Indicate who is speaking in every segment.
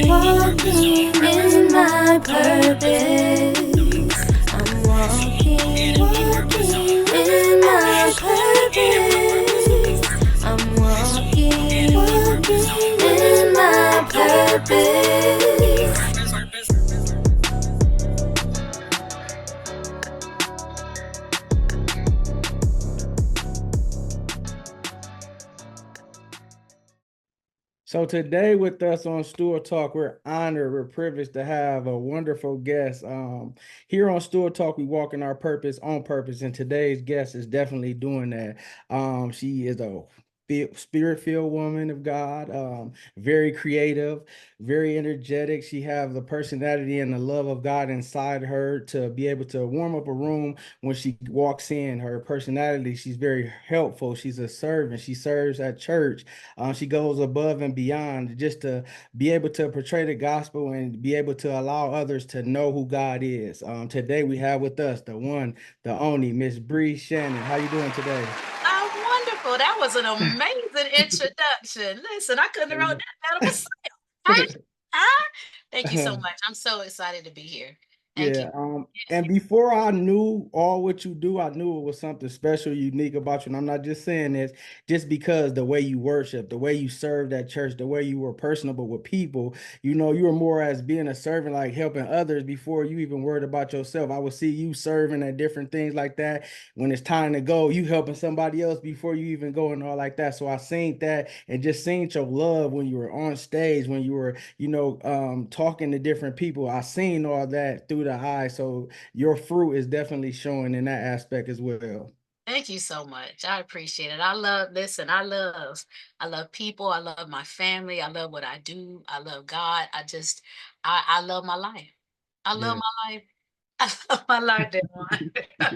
Speaker 1: walking in my purpose. I'm walking in my purpose. I'm walking in my purpose.
Speaker 2: So today with us on Stewart Talk, we're honored, we're privileged to have a wonderful guest. Here on Stewart Talk, we walk in our purpose on purpose, and today's guest is definitely doing that. She is a spirit-filled woman of God, very creative, very energetic. She has the personality and the love of God inside her to be able to warm up a room when she walks in. Her personality, she's very helpful. She's a servant. She serves at church. She goes above and beyond just to be able to portray the gospel and be able to allow others to know who God is. Today we have with us the one, the only Miss Bree Shannon. How you doing today?
Speaker 3: Oh, wonderful. That was an amazing introduction. Listen, I couldn't have wrote that better myself. Huh? Huh? Thank you so much. I'm so excited to be here. Thank you.
Speaker 2: Yeah, and before I knew all what you do, I knew it was something special, unique about you. And I'm not just saying this just because the way you worship, the way you served at church, the way you were personable with people, you were more as being a servant, like helping others before you even worried about yourself. I would see you serving at different things like that. When it's time to go, you helping somebody else before you even go and all like that. So I seen that and just seen your love when you were on stage, when you were, talking to different people. I seen all that through the eyes. So your fruit is definitely showing in that aspect as well.
Speaker 3: Thank you so much. I appreciate it. Listen, I love people. I love my family. I love what I do. I love God. I love my life. I love
Speaker 2: Yeah.
Speaker 3: my life. I love my life, Devon.
Speaker 2: Yeah.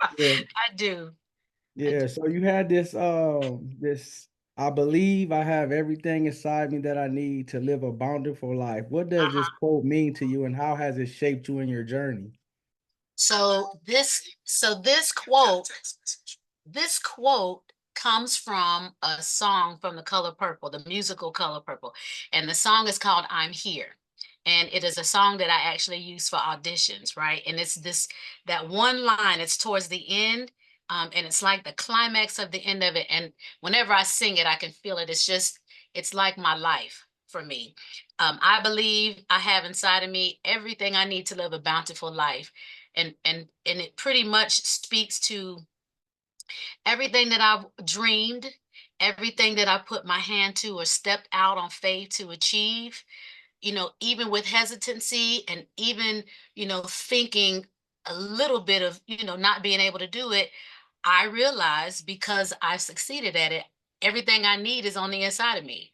Speaker 3: I do. I do.
Speaker 2: Yeah. So you had this, I believe I have everything inside me that I need to live a bountiful life. What does this
Speaker 3: Uh-huh.
Speaker 2: quote mean to you and how has it shaped you in your journey?
Speaker 3: So this quote comes from a song from the Color Purple, the musical Color Purple, and the song is called "I'm Here." And it is a song that I actually use for auditions, right? And it's this that one line. It's towards the end, and it's like the climax of the end of it. And whenever I sing it, I can feel it. It's like my life for me. I believe I have inside of me everything I need to live a bountiful life, and it pretty much speaks to everything that I've dreamed, everything that I put my hand to or stepped out on faith to achieve, even with hesitancy and even, thinking a little bit of, not being able to do it, I realize because I've succeeded at it, everything I need is on the inside of me.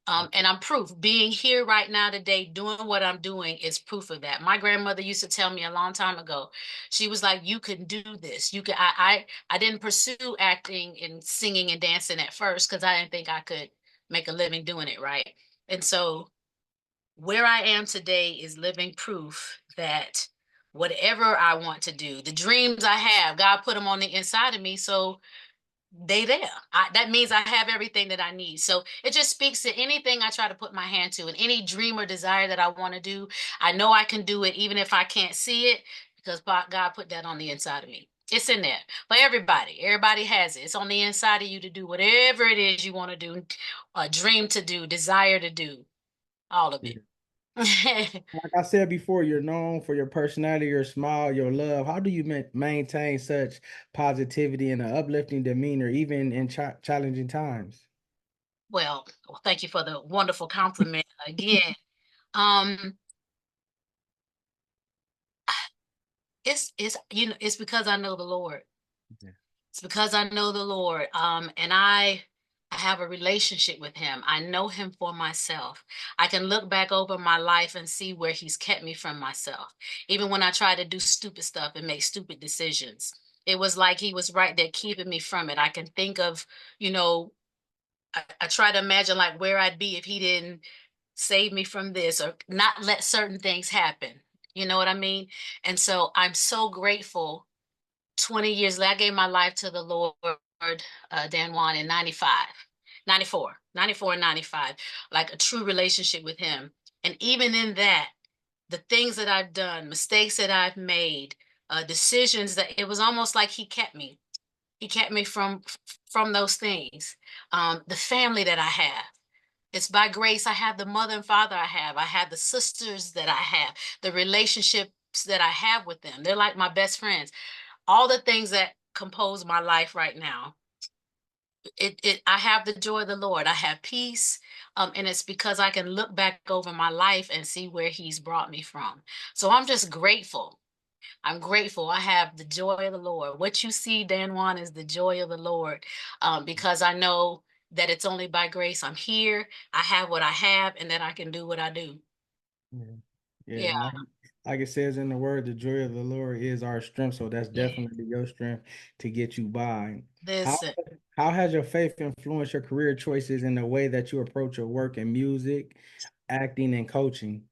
Speaker 3: And I'm proof. Being here right now today, doing what I'm doing is proof of that. My grandmother used to tell me a long time ago. She was like, "You can do this. You can." I didn't pursue acting and singing and dancing at first because I didn't think I could make a living doing it, right? And so where I am today is living proof that whatever I want to do, the dreams I have, God put them on the inside of me. So they there. That means I have everything that I need. So it just speaks to anything I try to put my hand to and any dream or desire that I want to do. I know I can do it even if I can't see it because God put that on the inside of me. It's in there for everybody. Everybody has it. It's on the inside of you to do whatever it is you want to do, a dream to do, desire to do, all of it.
Speaker 2: Like I said before, you're known for your personality, your smile, your love. How do you maintain such positivity and an uplifting demeanor, even in challenging times?
Speaker 3: Well, thank you for the wonderful compliment again. Um, it's because I know the Lord.
Speaker 2: Yeah.
Speaker 3: It's because I know the Lord, and I have a relationship with Him. I know Him for myself. I can look back over my life and see where He's kept me from myself. Even when I try to do stupid stuff and make stupid decisions, it was like He was right there keeping me from it. I can think of, you know, I try to imagine like where I'd be if He didn't save me from this or not let certain things happen. You know what I mean? And so I'm so grateful. 20 years later, I gave my life to the Lord, Dan Juan, in 95, 94, 94 and 95, like a true relationship with him. And even in that, the things that I've done, mistakes that I've made, decisions that it was almost like he kept me. He kept me from those things. The family that I have. It's by grace I have the mother and father I have. I have the sisters that I have, the relationships that I have with them. They're like my best friends. All the things that compose my life right now. I have the joy of the Lord. I have peace. And it's because I can look back over my life and see where he's brought me from. So I'm just grateful. I'm grateful. I have the joy of the Lord. What you see, Dan Juan, is the joy of the Lord, because I know that it's only by grace I'm here. I have what I have, and that I can do what I do.
Speaker 2: Yeah. Yeah.
Speaker 3: Yeah,
Speaker 2: And like it says in the word, the joy of the Lord is our strength. So that's
Speaker 3: yeah.
Speaker 2: definitely your strength to get you by. How
Speaker 3: Listen,
Speaker 2: how has your faith influenced your career choices in the way that you approach your work in music, acting, and coaching?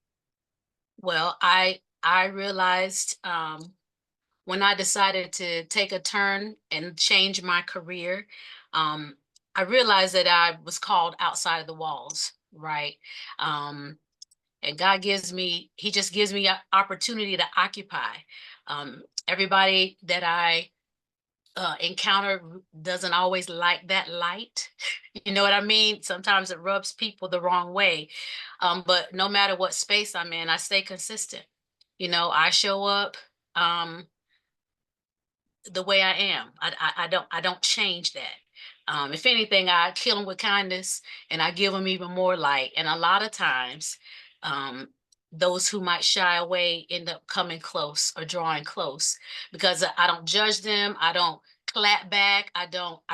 Speaker 3: well, I realized when I decided to take a turn and change my career, um, I realized that I was called outside of the walls, right? Um, and God gives me, he just gives me an opportunity to occupy. Everybody that I encounter doesn't always like that light. You know what I mean? Sometimes it rubs people the wrong way. But no matter what space I'm in, I stay consistent. I show up. Um, the way I am. I don't change that. If anything, I kill them with kindness and I give them even more light. And a lot of times, um, those who might shy away end up coming close or drawing close because I don't judge them. I don't clap back. I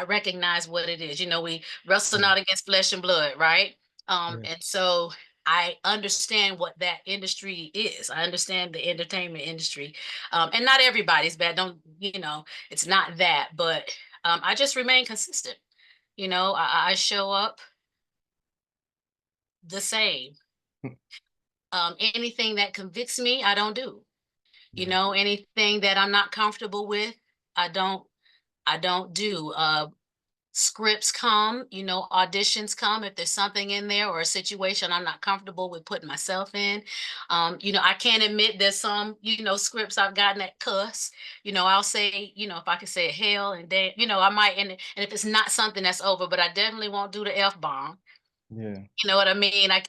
Speaker 3: recognize what it is. We wrestle
Speaker 2: Yeah.
Speaker 3: not against flesh and blood, right?
Speaker 2: Yeah.
Speaker 3: And so I understand what that industry is. I understand the entertainment industry, and not everybody's bad. Don't it's not that, but I just remain consistent. I show up the same. Anything that convicts me, I don't do.
Speaker 2: Yeah.
Speaker 3: Anything that I'm not comfortable with, I don't. I don't do. Scripts come, auditions come if there's something in there or a situation I'm not comfortable with putting myself in. I can't admit there's some, scripts I've gotten that cuss. I'll say, if I could say hell and damn, I might, and if it's not something that's over, but I definitely won't do the F bomb.
Speaker 2: Yeah.
Speaker 3: You know what I mean? I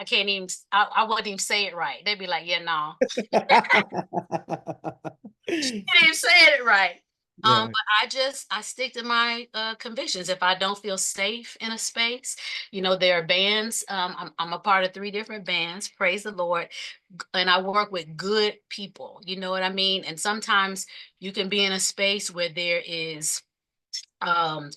Speaker 3: can't even, I wouldn't even say it right. They'd be like, yeah, no, didn't even say it right.
Speaker 2: Yeah.
Speaker 3: But I stick to my convictions. If I don't feel safe in a space, there are bands. I'm a part of 3 different bands. Praise the Lord, and I work with good people. You know what I mean? And sometimes you can be in a space where there is, um,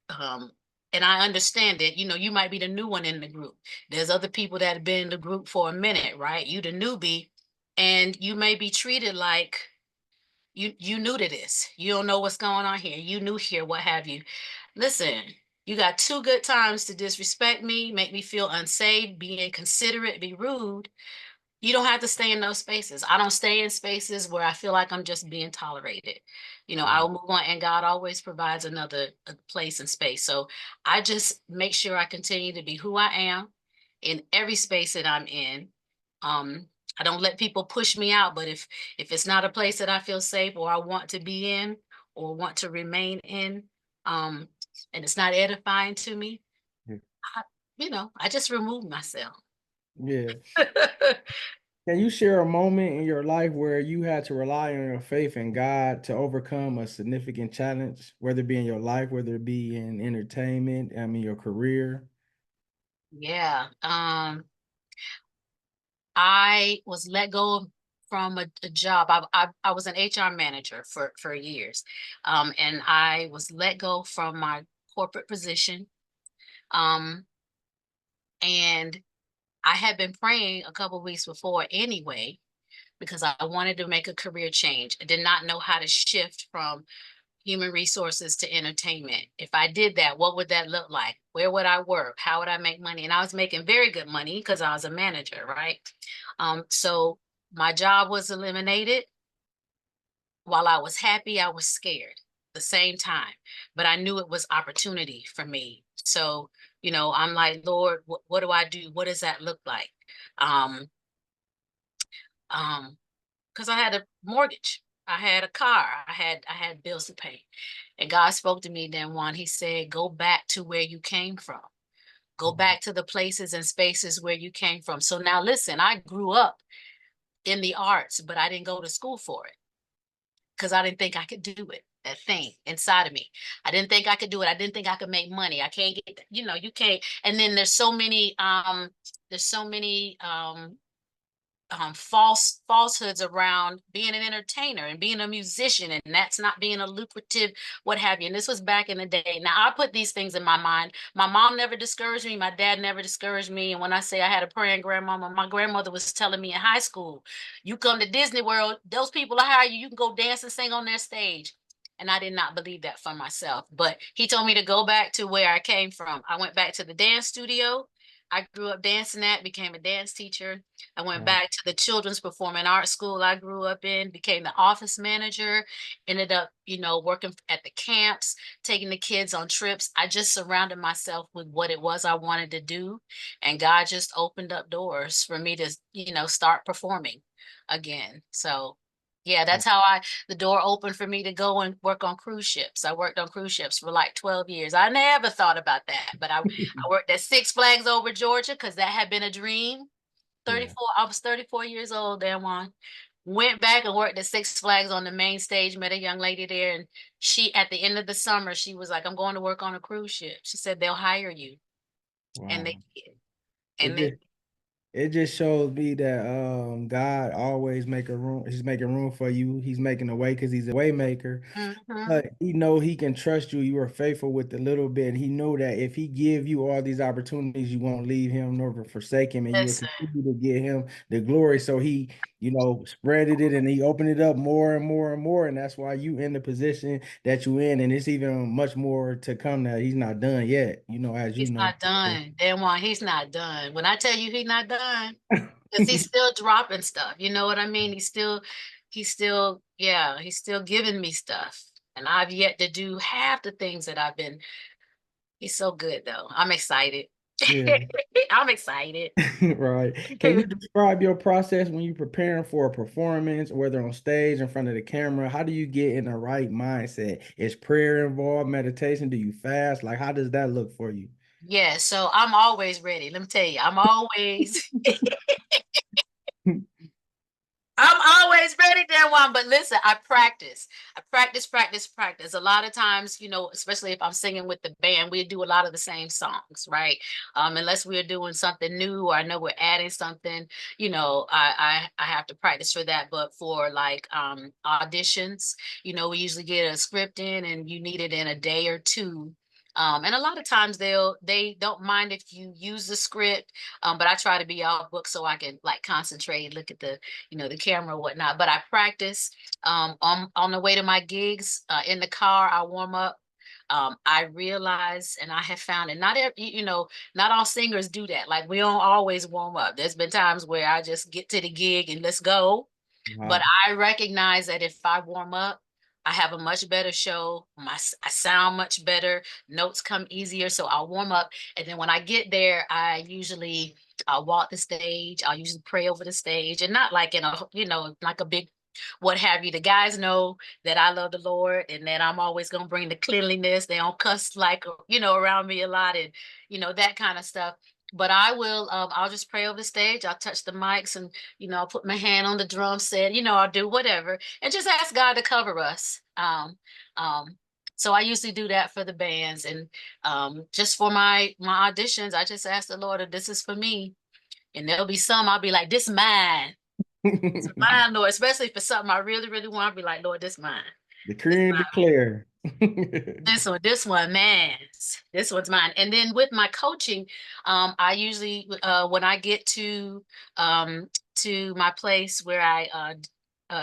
Speaker 3: um, and I understand it. You might be the new one in the group. There's other people that have been in the group for a minute, right? You the newbie, and you may be treated like you new to this. You don't know what's going on here. You new here, what have you. Listen, you got 2 good times to disrespect me, make me feel unsafe, be inconsiderate, be rude. You don't have to stay in those spaces. I don't stay in spaces where I feel like I'm just being tolerated.
Speaker 2: Yeah.
Speaker 3: I'll move on, and God always provides another place and space. So I just make sure I continue to be who I am in every space that I'm in. Um, I don't let people push me out, but if it's not a place that I feel safe or I want to be in or want to remain in, um, and it's not edifying to me,
Speaker 2: Yeah.
Speaker 3: I, I just remove myself.
Speaker 2: Yeah. Can you share a moment in your life where you had to rely on your faith in God to overcome a significant challenge, whether it be in your life, whether it be in entertainment, your career?
Speaker 3: Yeah. I was let go from a job. I was an HR manager for years, and I was let go from my corporate position. Um, and I had been praying a couple of weeks before anyway because I wanted to make a career change. I did not know how to shift from human resources to entertainment. If I did that, what would that look like? Where would I work? How would I make money? And I was making very good money because I was a manager, right? So my job was eliminated. While I was happy, I was scared at the same time, but I knew it was opportunity for me. So I'm like, Lord, what do I do? What does that look like? Um, um, because I had a mortgage, I had a car, I had bills to pay. And God spoke to me then one, he said, go back to where you came from. Go back to the places and spaces where you came from. So now listen, I grew up in the arts, but I didn't go to school for it because I didn't think I could do it. That thing inside of me. I didn't think I could do it. I didn't think I could make money. I can't get, you can't. And then there's so many falsehoods around being an entertainer and being a musician, and that's not being a lucrative what have you. And this was back in the day. Now I put these things in my mind. My mom never discouraged me, my dad never discouraged me. And when I say I had a praying grandmama, my grandmother was telling me in high school, you come to Disney World, those people will hire you, you can go dance and sing on their stage. And I did not believe that for myself, but he told me to go back to where I came from. I went back to the dance studio. I grew up dancing at, became a dance teacher. I went
Speaker 2: Wow.
Speaker 3: back to the children's performing arts school I grew up in, became the office manager, ended up, working at the camps, taking the kids on trips. I just surrounded myself with what it was I wanted to do. And God just opened up doors for me to, start performing again. So yeah, that's how the door opened for me to go and work on cruise ships. I worked on cruise ships for like 12 years. I never thought about that, but I worked at Six Flags over Georgia because that had been a dream.
Speaker 2: Yeah.
Speaker 3: 34, I was 34 years old, then one. Went back and worked at Six Flags on the main stage, met a young lady there, and she, at the end of the summer, she was like, I'm going to work on a cruise ship. She said, they'll hire you. And they
Speaker 2: Wow.
Speaker 3: did.
Speaker 2: It
Speaker 3: And they,
Speaker 2: just it just shows me that God always make a room. He's making room for you. He's making a way because he's a way maker.
Speaker 3: Mhm.
Speaker 2: But he know he can trust you. You are faithful with a little bit. And he know that if he give you all these opportunities, you won't leave him nor forsake him, and you will
Speaker 3: Listen,
Speaker 2: continue to give him the glory. So he, spreaded it and he opened it up more and more and more. And that's why you in the position that you in. And it's even much more to come that he's not done yet, as you
Speaker 3: he's
Speaker 2: know.
Speaker 3: not done. Then one, he's not done. When I tell you he's not done, because he's still dropping stuff. You know what I mean? He's still giving me stuff. And I've yet to do half the things that he's so good though. I'm excited.
Speaker 2: Yeah.
Speaker 3: I'm excited.
Speaker 2: Right. Can you describe your process when you're preparing for a performance, whether on stage, in front of the camera? How do you get in the right mindset? Is prayer involved, meditation? Do you fast? Like, how does that look for you?
Speaker 3: Yeah, so I'm always ready. Let me tell you, I'm always ready, there one. But listen, I practice. I practice, practice, practice. A lot of times, especially if I'm singing with the band, we do a lot of the same songs, right? Unless we're doing something new or I know we're adding something, I have to practice for that. But for like auditions, we usually get a script in and you need it in a day or two. And a lot of times they don't mind if you use the script, but I try to be off book so I can like concentrate, look at the camera or whatnot. But I practice on the way to my gigs in the car. I warm up. I realize, and I have found, and not every, not all singers do that. Like we don't always warm up. There's been times where I just get to the gig and let's go. But
Speaker 2: Wow.
Speaker 3: I recognize that if I warm up, I have a much better show. I sound much better. Notes come easier, so I'll warm up, and then when I get there, I'll walk the stage. I'll usually pray over the stage, and not like in a like a big what have you. The guys know that I love the Lord and that I'm always gonna bring the cleanliness. They don't cuss like around me a lot and that kind of stuff. But I'll just pray over the stage. I'll touch the mics and I'll put my hand on the drum set, I'll do whatever and just ask God to cover us. So I usually do that for the bands and just for my auditions, I just ask the Lord if this is for me. And there'll be some I'll be like, this mine. It's mine, Lord, especially for something I really, really want. I'll be like, Lord, this mine. This
Speaker 2: Decree and declare.
Speaker 3: this one, man, this one's mine. And then with my coaching, I usually when I get to my place where I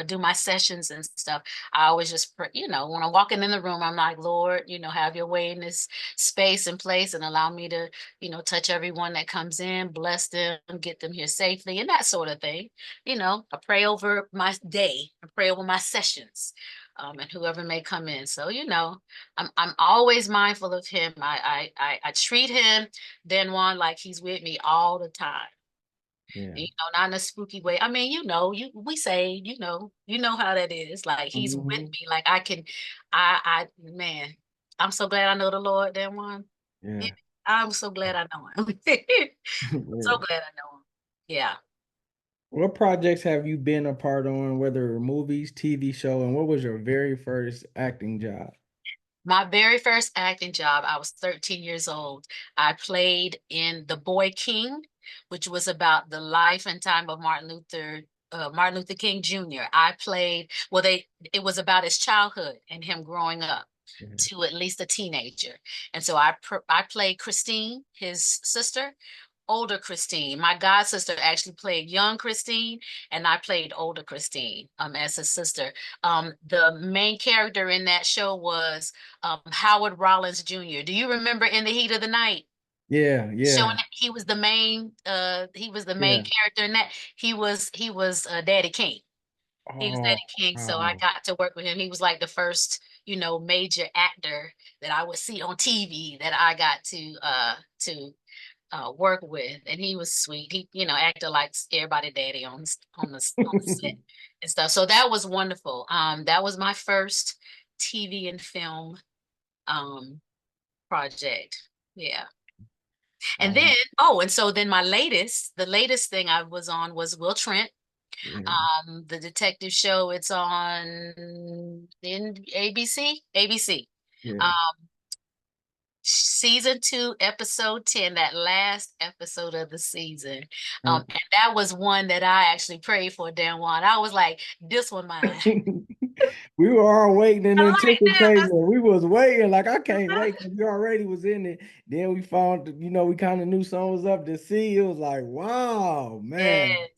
Speaker 3: do my sessions and stuff, I always just when I'm walking in the room, I'm like, Lord, have your way in this space and place and allow me to touch everyone that comes in, bless them, get them here safely, and that sort of thing. I pray over my day, I pray over my sessions. and whoever may come in. So, I'm always mindful of him. I treat him, then one, like he's with me all the time.
Speaker 2: Yeah.
Speaker 3: Not in a spooky way. I mean, we say, you know how that is. Like he's with
Speaker 2: Hmm.
Speaker 3: me. Like man, I'm so glad I know the Lord, then one. Yeah,
Speaker 2: Yeah.
Speaker 3: I'm so glad I know him.
Speaker 2: Yeah.
Speaker 3: So glad I know him. Yeah.
Speaker 2: What projects have you been a part on, whether movies, TV show, and what was your very first acting job?
Speaker 3: My very first acting job, I was 13 years old. I played in The Boy King, which was about the life and time of Martin Luther King Jr. It was about his childhood and him growing up
Speaker 2: Yeah.
Speaker 3: to at least a teenager. And so I played Christine, his sister, older Christine. My god sister actually played young Christine, and I played older Christine as a sister. The main character in that show was Howard Rollins Jr. Do you remember In the Heat of the Night?
Speaker 2: Yeah.
Speaker 3: Showing
Speaker 2: Yeah.
Speaker 3: that he was the main
Speaker 2: Yeah.
Speaker 3: character in that. He was Daddy King. He was
Speaker 2: Oh,
Speaker 3: Daddy King, so I
Speaker 2: wow.
Speaker 3: got to work with him. He was like the first, major actor that I would see on TV that I got to work with, and he was sweet. He, acted like everybody daddy on the set and stuff. So that was wonderful. That was my first TV and film um project. Yeah. And then,
Speaker 2: Wow.
Speaker 3: and so then the latest thing I was on was Will Trent.
Speaker 2: Yeah.
Speaker 3: The detective show. It's on in ABC. ABC.
Speaker 2: Yeah.
Speaker 3: Um, season 2, episode 10, that last episode of the season.
Speaker 2: Um,
Speaker 3: And that was one that I actually prayed for, Dan Juan. I was like, this one mine.
Speaker 2: we were all waiting and
Speaker 3: I like
Speaker 2: anticipating
Speaker 3: this.
Speaker 2: it. We was waiting, like I can't wait because we already was in it. Then we found, we kind of knew something was up to see. It was like, wow, man.
Speaker 3: Yes,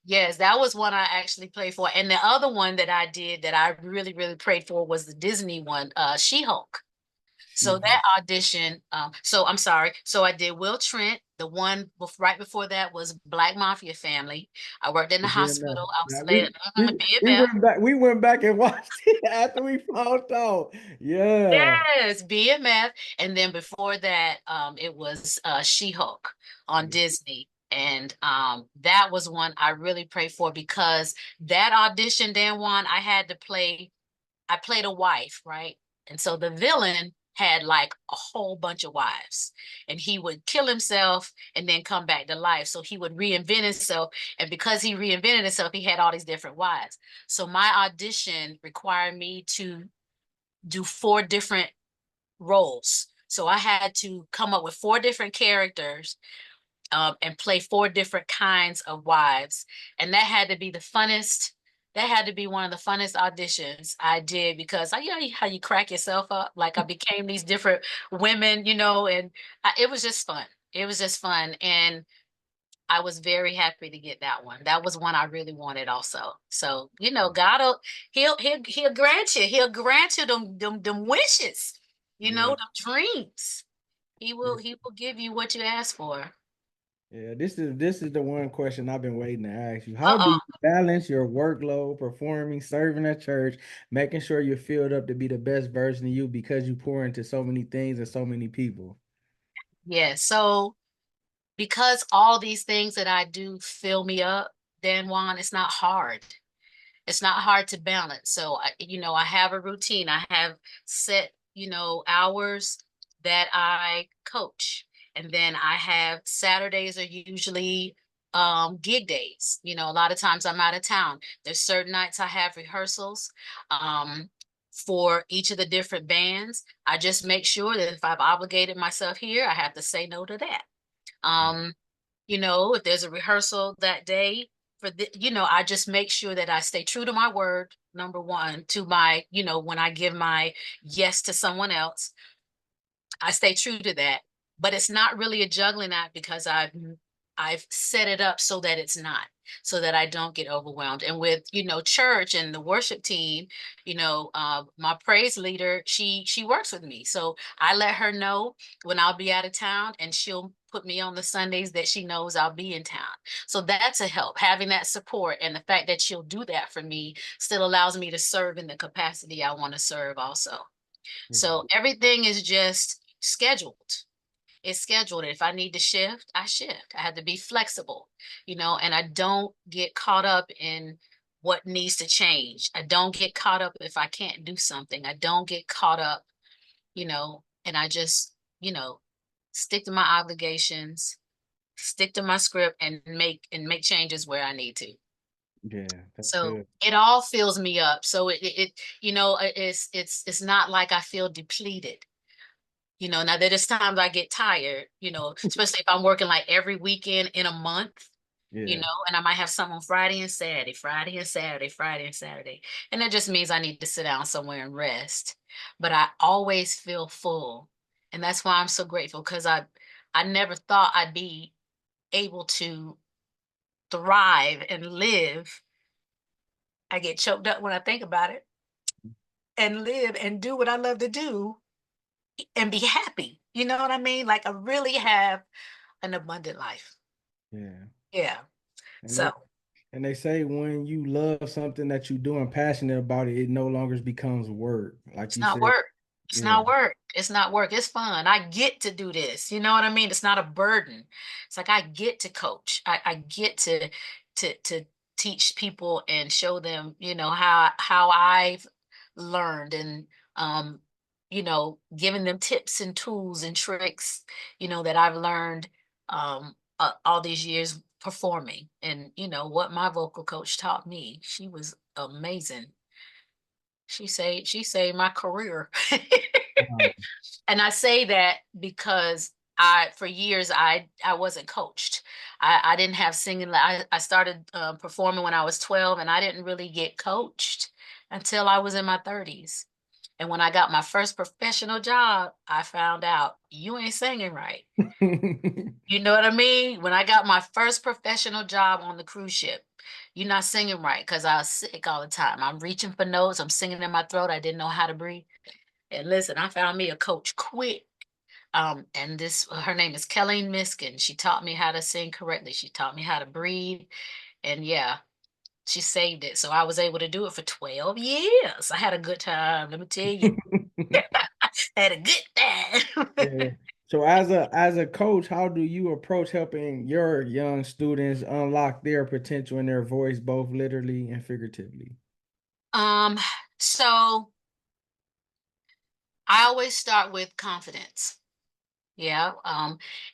Speaker 3: yes, that was one I actually played for. And the other one that I did that I really, really prayed for was the Disney one, She-Hulk. So that
Speaker 2: She-Hulk.
Speaker 3: audition, so I'm sorry. So I did Will Trent. The one right before that was Black Mafia Family. I worked in the
Speaker 2: BMF.
Speaker 3: hospital. I was
Speaker 2: Now
Speaker 3: laying BMF.
Speaker 2: we went back and watched it after we found out. Yeah.
Speaker 3: Yes, BMF. And then before that, it was She-Hulk on Disney. And that was one I really prayed for because that audition, Dan Juan, I played a wife, right? And so the villain had like a whole bunch of wives, and he would kill himself and then come back to life. So he would reinvent himself. And because he reinvented himself, he had all these different wives. So my audition required me to do 4 different roles. So I had to come up with 4 different characters, and play 4 different kinds of wives. And that had to be the funnest. That had to be one of the funnest auditions I did because how you crack yourself up. Like I became these different women, and it was just fun. It was just fun. And I was very happy to get that one. That was one I really wanted also. So, God will, he'll grant you. He'll grant you them wishes,
Speaker 2: Yeah.
Speaker 3: them dreams. He will
Speaker 2: Yeah.
Speaker 3: he will give you what you ask for.
Speaker 2: Yeah, this is the one question I've been waiting to ask you. How do
Speaker 3: Uh-oh.
Speaker 2: you balance your workload, performing, serving at church, making sure you're filled up to be the best version of you because you pour into so many things and so many people?
Speaker 3: Yeah. So because all these things that I do fill me up, Dan Juan, it's not hard. It's not hard to balance. So I have a routine. I have set, hours that I coach. And then I have Saturdays are usually gig days. A lot of times I'm out of town. There's certain nights I have rehearsals for each of the different bands. I just make sure that if I've obligated myself here, I have to say no to that. Um, if there's a rehearsal that day I just make sure that I stay true to my word, number one, to my, when I give my yes to someone else, I stay true to that. But it's not really a juggling act because I've set it up so that it's not, so that I don't get overwhelmed. And with, church and the worship team, my praise leader, she works with me. So I let her know when I'll be out of town and she'll put me on the Sundays that she knows I'll be in town. So that's a help. Having that support and the fact that she'll do that for me still allows me to serve in the capacity I want to serve also. So everything is just scheduled. It's scheduled. If I need to shift, I shift. I have to be flexible, and I don't get caught up in what needs to change. I don't get caught up if I can't do something. I don't get caught up, and I just, stick to my obligations, stick to my script and make changes where I need to.
Speaker 2: Yeah, that's
Speaker 3: So
Speaker 2: good.
Speaker 3: it all fills me up. So it's not like I feel depleted. Now there's times I get tired, especially if I'm working like every weekend in a month,
Speaker 2: Yeah.
Speaker 3: and I might have something on Friday and Saturday, Friday and Saturday, Friday and Saturday. And that just means I need to sit down somewhere and rest. But I always feel full. And that's why I'm so grateful because I never thought I'd be able to thrive and live. I get choked up when I think about it and live and do what I love to do and be happy. You know what I mean? Like I really have an abundant life.
Speaker 2: Yeah.
Speaker 3: Yeah.
Speaker 2: And
Speaker 3: So
Speaker 2: they say when you love something that you do and passionate about it, it no longer becomes work. Like
Speaker 3: it's
Speaker 2: you
Speaker 3: not
Speaker 2: said,
Speaker 3: work. It's
Speaker 2: yeah.
Speaker 3: not work. It's not work. It's fun. I get to do this. You know what I mean? It's not a burden. It's like I get to coach. I get to teach people and show them, how I've learned and giving them tips and tools and tricks, that I've learned all these years performing. And what my vocal coach taught me, she was amazing. She saved my career.
Speaker 2: Wow.
Speaker 3: And I say that because for years I wasn't coached. I didn't have singing. I started performing when I was 12 and I didn't really get coached until I was in my 30s. And when I got my first professional job, I found out you ain't singing right. You know what I mean? When I got my first professional job on the cruise ship, you're not singing right because I was sick all the time. I'm reaching for notes, I'm singing in my throat. I didn't know how to breathe. And listen, I found me a coach quick. And her name is Kelly Miskin. She taught me how to sing correctly. She taught me how to breathe. And yeah, she saved it. So I was able to do it for 12 years. I had a good time, let me tell you. I had a good time.
Speaker 2: Yeah. So as a coach, how do you approach helping your young students unlock their potential in their voice, both literally and figuratively?
Speaker 3: um, so I always start with confidence. Yeah.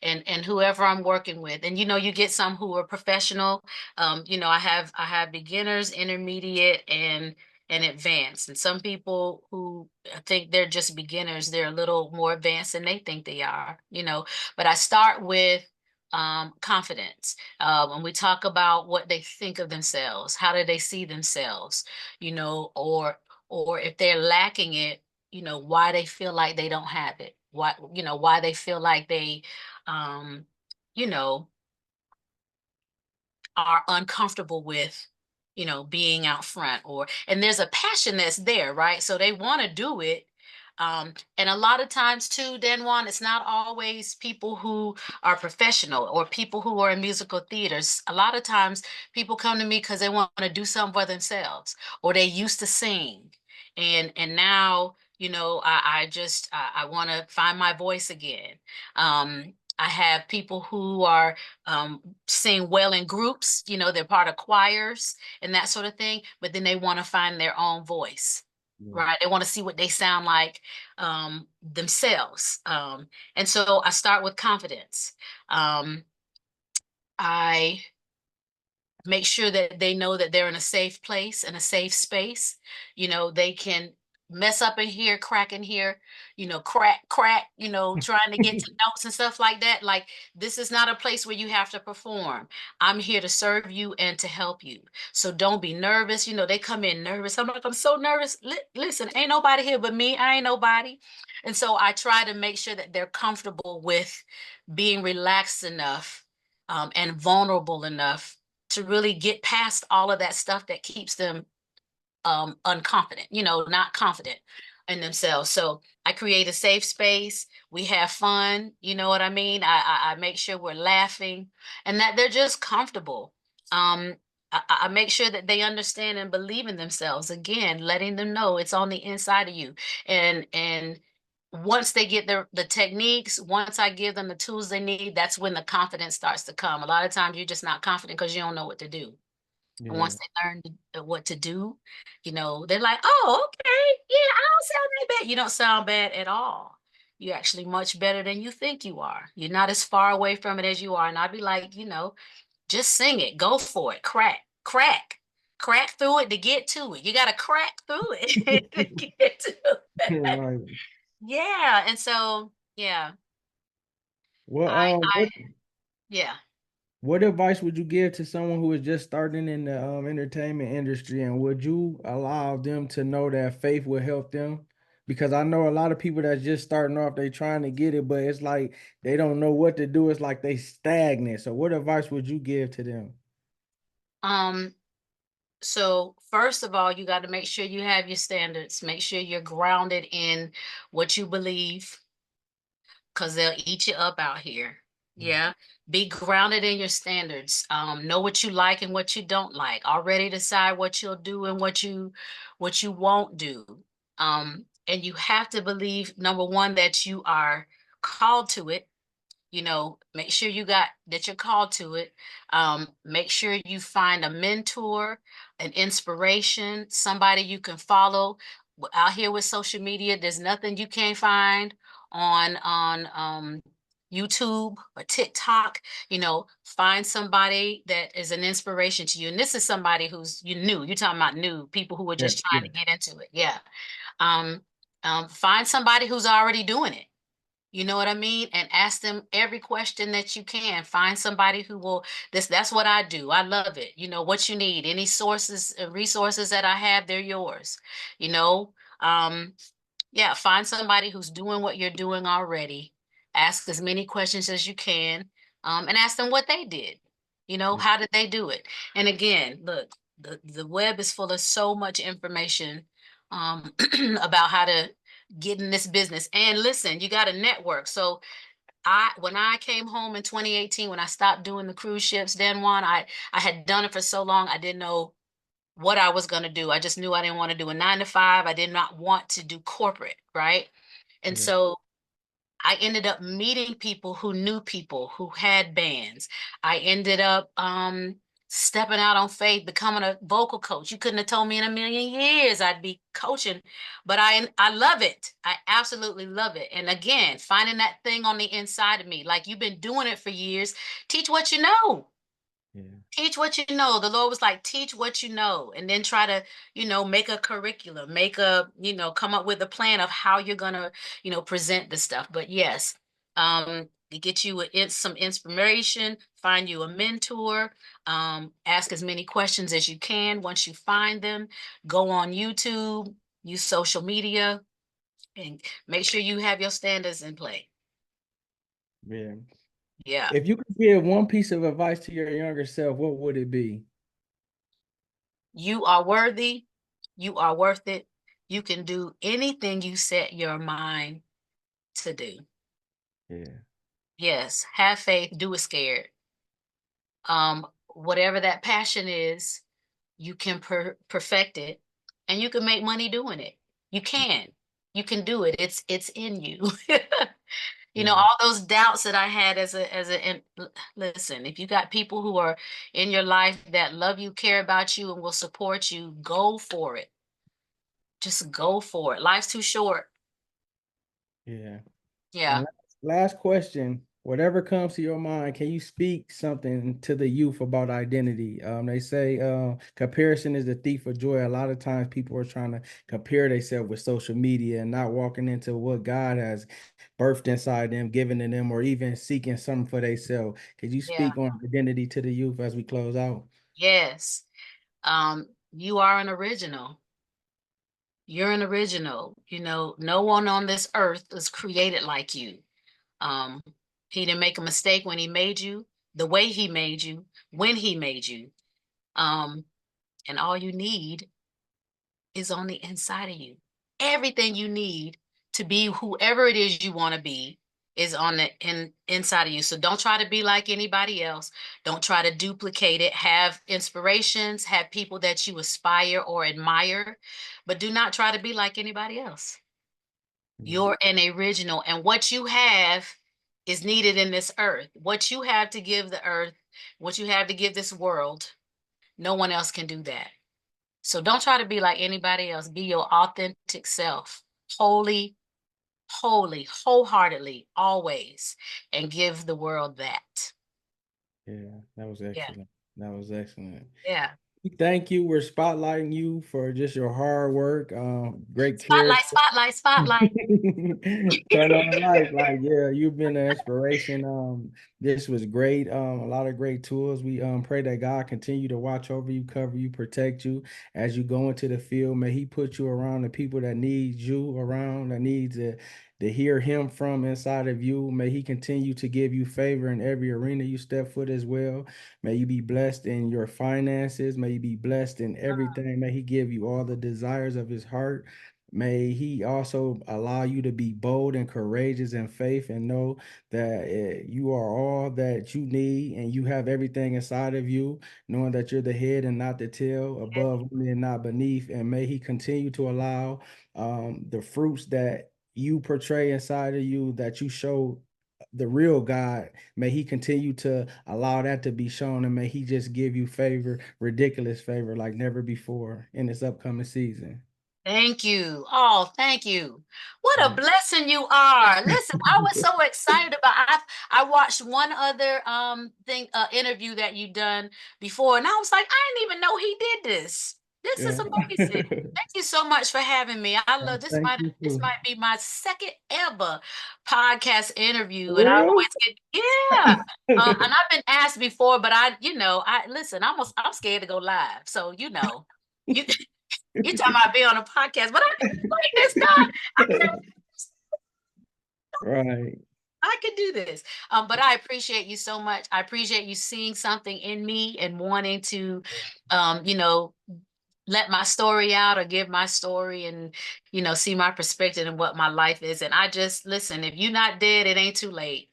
Speaker 3: And whoever I'm working with. And you get some who are professional. I have beginners, intermediate, and advanced. And some people who think they're just beginners, they're a little more advanced than they think they are, But I start with confidence. When we talk about what they think of themselves, how do they see themselves, or if they're lacking it, why they feel like they don't have it, why they feel like they um you know are uncomfortable with being out front, and there's a passion that's there, right? So they want to do it. And a lot of times too, Dan Juan, it's not always people who are professional or people who are in musical theaters. A lot of times people come to me because they want to do something for themselves, or they used to sing and now I want to find my voice again. I have people who are sing well in groups, they're part of choirs and that sort of thing, but then they want to find their own voice,
Speaker 2: Yeah.
Speaker 3: right? They want to see what they sound like themselves. And so I start with confidence. I make sure that they know that they're in a safe place and a safe space. They can mess up in here, crack in here, crack, trying to get to notes and stuff like that. Like, this is not a place where you have to perform. I'm here to serve you and to help you. So don't be nervous. They come in nervous. I'm like, I'm so nervous. Listen, ain't nobody here but me. I ain't nobody. And so I try to make sure that they're comfortable with being relaxed enough and vulnerable enough to really get past all of that stuff that keeps them unconfident, not confident. in themselves. So I create a safe space. We have fun. You know what I mean? I make sure we're laughing and that they're just comfortable. Um, I make sure that they understand and believe in themselves. Again, letting them know it's on the inside of you. And once they get the techniques, once I give them the tools they need, that's when the confidence starts to come. A lot of times you're just not confident because you don't know what to do. And
Speaker 2: Yeah.
Speaker 3: once they learn what to do, they're like, oh, okay, yeah, I don't sound that bad. You don't sound bad at all. You're actually much better than you think you are. You're not as far away from it as you are. And I'd be like, just sing it, go for it, crack through it to get to it. You got to crack through it to get to it.
Speaker 2: Right.
Speaker 3: Yeah. And so, yeah,
Speaker 2: Well,
Speaker 3: I, yeah.
Speaker 2: what advice would you give to someone who is just starting in the entertainment industry, and would you allow them to know that faith will help them? Because I know a lot of people that's just starting off, they trying to get it, but it's like they don't know what to do. It's like they stagnant. So what advice would you give to them?
Speaker 3: Um, So first of all, you got to make sure you have your standards. Make sure you're grounded in what you believe, because they'll eat you up out here. Yeah. Be grounded in your standards. Know what you like and what you don't like. Already decide what you'll do and what you won't do. And you have to believe, number one, that you are called to it. Make sure you got that you're called to it. Make sure you find a mentor, an inspiration, somebody you can follow. Out here with social media, there's nothing you can't find on YouTube or TikTok. Find somebody that is an inspiration to you. And this is somebody who's you're talking about new people who are
Speaker 2: Yeah,
Speaker 3: just trying
Speaker 2: yeah,
Speaker 3: to get into it. Yeah. Um, find somebody who's already doing it. You know what I mean? And ask them every question that you can. Find somebody who will that's what I do. I love it. What you need, any sources, resources that I have, they're yours. You know, um, yeah, find somebody who's doing what you're doing already. Ask as many questions as you can, and ask them what they did.
Speaker 2: yeah,
Speaker 3: How did they do it? And again, look, the web is full of so much information about how to get in this business. And listen, you got to network. So when I came home in 2018, when I stopped doing the cruise ships, then I had done it for so long, I didn't know what I was going to do. I just knew I didn't want to do a 9 to 5. I did not want to do corporate, right? And
Speaker 2: yeah,
Speaker 3: so I ended up meeting people who knew people who had bands. I ended up stepping out on faith, becoming a vocal coach. You couldn't have told me in a million years I'd be coaching, but I love it. I absolutely love it. And again, finding that thing on the inside of me, like you've been doing it for years, teach what you know.
Speaker 2: yeah,
Speaker 3: Teach what you know. The Lord was like, teach what you know, and then try to, make a curriculum, come up with a plan of how you're gonna, present the stuff. But yes, get you some inspiration, find you a mentor, ask as many questions as you can. Once you find them, go on YouTube, use social media, and make sure you have your standards in play.
Speaker 2: yeah.
Speaker 3: Yeah.
Speaker 2: If you could give one piece of advice to your younger self, what would it be?
Speaker 3: You are worthy. You are worth it. You can do anything you set your mind to do.
Speaker 2: Yeah,
Speaker 3: Yes, have faith, do it scared. Whatever that passion is, you can perfect it and you can make money doing it. You can. You can do it. It's in you.
Speaker 2: yeah,
Speaker 3: All those doubts that I had listen, if you got people who are in your life that love you, care about you, and will support you, go for it. Just go for it. Life's too short.
Speaker 2: yeah. And
Speaker 3: Yeah.
Speaker 2: last question, whatever comes to your mind, can you speak something to the youth about identity? They say comparison is the thief of joy. A lot of times people are trying to compare themselves with social media and not walking into what God has birthed inside them, given to them, or even seeking something for themselves. Could you
Speaker 3: Yeah.
Speaker 2: speak on identity to the youth as we close out?
Speaker 3: Yes. You are an original. You're an original. No one on this earth is created like you. Um, he didn't make a mistake when he made you, the way he made you, when he made you. Um, and all you need is on the inside of you. everything you need to be whoever it is you want to be is on the inside of you. So don't try to be like anybody else. Don't try to duplicate it. Have inspirations, have people that you aspire or admire, but do not try to be like anybody else. You're an original, and what you have is needed in this earth. What you have to give the earth, what you have to give this world, no one else can do that. So don't try to be like anybody else. Be your authentic self, wholly, wholeheartedly, always, and give the world that.
Speaker 2: Yeah, that was
Speaker 3: Yeah,
Speaker 2: excellent. That was excellent.
Speaker 3: yeah.
Speaker 2: Thank you. We're spotlighting you for just your hard work. Great
Speaker 3: Spotlight,
Speaker 2: character.
Speaker 3: spotlight, spotlight.
Speaker 2: Turn on the light. Like, yeah, you've been an inspiration. This was great. A lot of great tools. We pray that God continue to watch over you, cover you, protect you as you go into the field. May He put you around the people that need you around, that needs to hear Him from inside of you. May He continue to give you favor in every arena you step foot as well. May you be blessed in your finances. May you be blessed in everything. May He give you all the desires of His heart. May He also allow you to be bold and courageous in faith and know that you are all that you need and you have everything inside of you, knowing that you're the head and not the tail, above only and not beneath. And may He continue to allow the fruits that you portray inside of you, that you show the real God. May He continue to allow that to be shown, and may He just give you favor, ridiculous favor like never before in this upcoming season.
Speaker 3: Thank you. Oh, thank you. What a
Speaker 2: Yeah.
Speaker 3: blessing you are. Listen, I was so excited about I watched one other interview that you done before, and I was like, I didn't even know he did this. This is
Speaker 2: Yeah.
Speaker 3: amazing. Thank you so much for having me. I love this
Speaker 2: Thank you
Speaker 3: this
Speaker 2: too.
Speaker 3: might be my second ever podcast interview.
Speaker 2: For
Speaker 3: And I
Speaker 2: real?
Speaker 3: always get yeah. And I've been asked before, but I listen, I'm scared to go live. So you you talking about being on a podcast, but I can explain this stuff.
Speaker 2: Right.
Speaker 3: I could do this. But I appreciate you so much. I appreciate you seeing something in me and wanting to, um, you know, let my story out or give my story and, see my perspective and what my life is. And I just listen, if you're not dead, it ain't too late.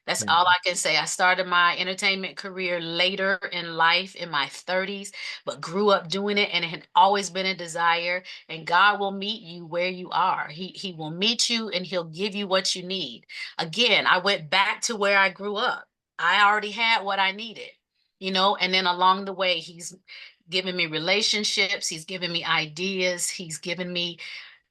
Speaker 3: That's
Speaker 2: Yeah.
Speaker 3: all I can say. I started my entertainment career later in life in my 30s, but grew up doing it and it had always been a desire. And God will meet you where you are. He will meet you and he'll give you what you need. Again, I went back to where I grew up. I already had what I needed, and then along the way, he's given me relationships, he's given me ideas, he's given me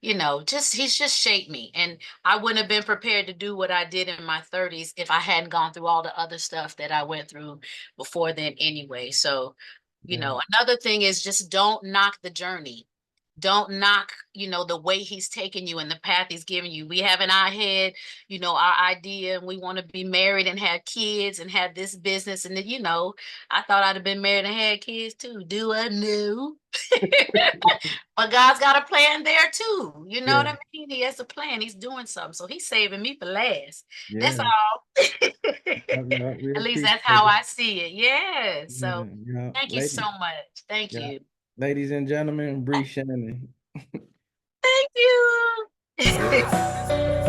Speaker 3: he's just shaped me. And I wouldn't have been prepared to do what I did in my 30s if I hadn't gone through all the other stuff that I went through before then anyway. So,
Speaker 2: Yeah.
Speaker 3: another thing is just don't knock the journey. Don't knock, the way he's taking you and the path he's giving you. We have in our head, our idea, and we want to be married and have kids and have this business. And then, I thought I'd have been married and had kids too. Do I know? But God's got a plan there too. You know
Speaker 2: Yeah.
Speaker 3: what I mean? He has a plan. He's doing something. So he's saving me for last. That's
Speaker 2: Yeah.
Speaker 3: all.
Speaker 2: Yeah. We
Speaker 3: At least
Speaker 2: appreciate
Speaker 3: that's how
Speaker 2: it.
Speaker 3: I see it. Yeah.
Speaker 2: Yeah.
Speaker 3: So
Speaker 2: Yeah.
Speaker 3: thank you so much. Thank
Speaker 2: Yeah.
Speaker 3: you.
Speaker 2: Ladies and gentlemen, Bree Shannon.
Speaker 3: Thank you.
Speaker 2: Yeah.